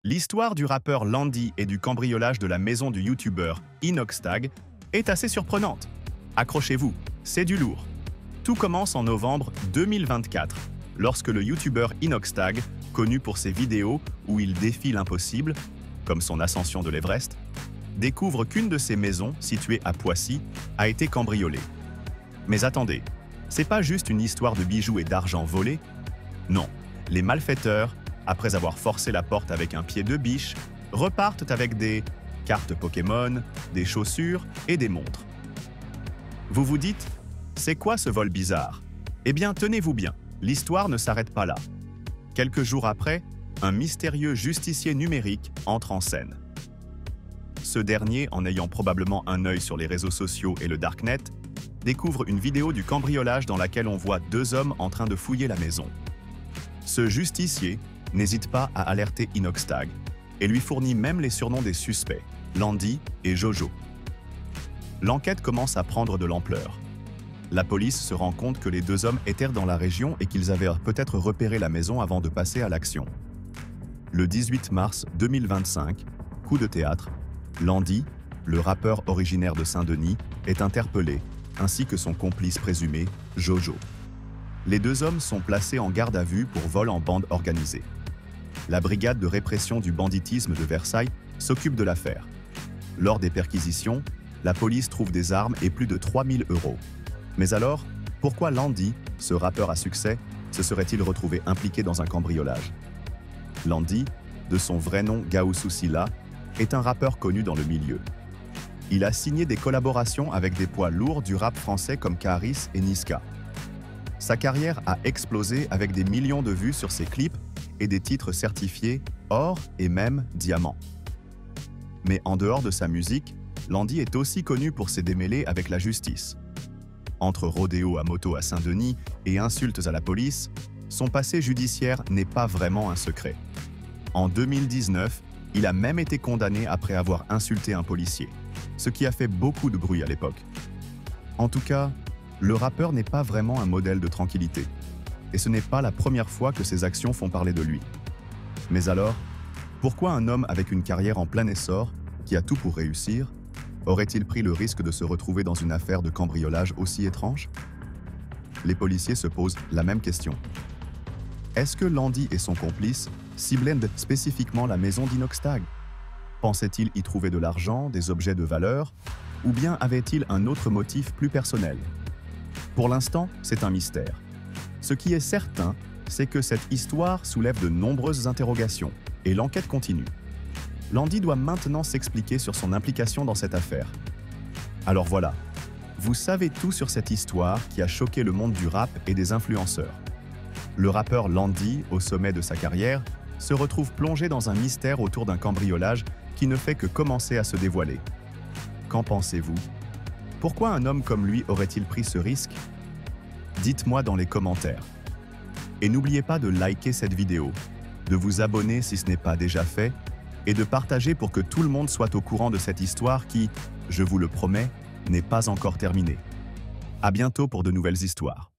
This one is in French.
L'histoire du rappeur Landy et du cambriolage de la maison du youtubeur Inoxtag est assez surprenante. Accrochez-vous, c'est du lourd. Tout commence en novembre 2024, lorsque le youtubeur Inoxtag, connu pour ses vidéos où il défie l'impossible, comme son ascension de l'Everest, découvre qu'une de ses maisons, située à Poissy, a été cambriolée. Mais attendez, c'est pas juste une histoire de bijoux et d'argent volés. Non, les malfaiteurs, après avoir forcé la porte avec un pied de biche, repartent avec des cartes Pokémon, des chaussures et des montres. Vous vous dites, c'est quoi ce vol bizarre? Eh bien, tenez-vous bien, l'histoire ne s'arrête pas là. Quelques jours après, un mystérieux justicier numérique entre en scène. Ce dernier, en ayant probablement un œil sur les réseaux sociaux et le darknet, découvre une vidéo du cambriolage dans laquelle on voit deux hommes en train de fouiller la maison. Ce justicier n'hésite pas à alerter Inoxtag et lui fournit même les surnoms des suspects, Landy et Jojo. L'enquête commence à prendre de l'ampleur. La police se rend compte que les deux hommes étaient dans la région et qu'ils avaient peut-être repéré la maison avant de passer à l'action. Le 18 mars 2025, coup de théâtre, Landy, le rappeur originaire de Saint-Denis, est interpellé, ainsi que son complice présumé, Jojo. Les deux hommes sont placés en garde à vue pour vol en bande organisée. La brigade de répression du banditisme de Versailles s'occupe de l'affaire. Lors des perquisitions, la police trouve des armes et plus de 3000 €. Mais alors, pourquoi Landy, ce rappeur à succès, se serait-il retrouvé impliqué dans un cambriolage? Landy, de son vrai nom Gaoussou Sylla, est un rappeur connu dans le milieu. Il a signé des collaborations avec des poids lourds du rap français comme Caris et Niska. Sa carrière a explosé avec des millions de vues sur ses clips et des titres certifiés or et même diamant. Mais en dehors de sa musique, Landy est aussi connu pour ses démêlés avec la justice. Entre rodéo à moto à Saint-Denis et insultes à la police, son passé judiciaire n'est pas vraiment un secret. En 2019, il a même été condamné après avoir insulté un policier, ce qui a fait beaucoup de bruit à l'époque. En tout cas, le rappeur n'est pas vraiment un modèle de tranquillité, et ce n'est pas la première fois que ses actions font parler de lui. Mais alors, pourquoi un homme avec une carrière en plein essor, qui a tout pour réussir, aurait-il pris le risque de se retrouver dans une affaire de cambriolage aussi étrange? Les policiers se posent la même question. Est-ce que Landy et son complice ciblaient spécifiquement la maison d'Inoxtag? Pensaient-ils y trouver de l'argent, des objets de valeur, ou bien avaient-ils un autre motif plus personnel? Pour l'instant, c'est un mystère. Ce qui est certain, c'est que cette histoire soulève de nombreuses interrogations, et l'enquête continue. Landy doit maintenant s'expliquer sur son implication dans cette affaire. Alors voilà, vous savez tout sur cette histoire qui a choqué le monde du rap et des influenceurs. Le rappeur Landy, au sommet de sa carrière, se retrouve plongé dans un mystère autour d'un cambriolage qui ne fait que commencer à se dévoiler. Qu'en pensez-vous? Pourquoi un homme comme lui aurait-il pris ce risque? Dites-moi dans les commentaires. Et n'oubliez pas de liker cette vidéo, de vous abonner si ce n'est pas déjà fait, et de partager pour que tout le monde soit au courant de cette histoire qui, je vous le promets, n'est pas encore terminée. À bientôt pour de nouvelles histoires.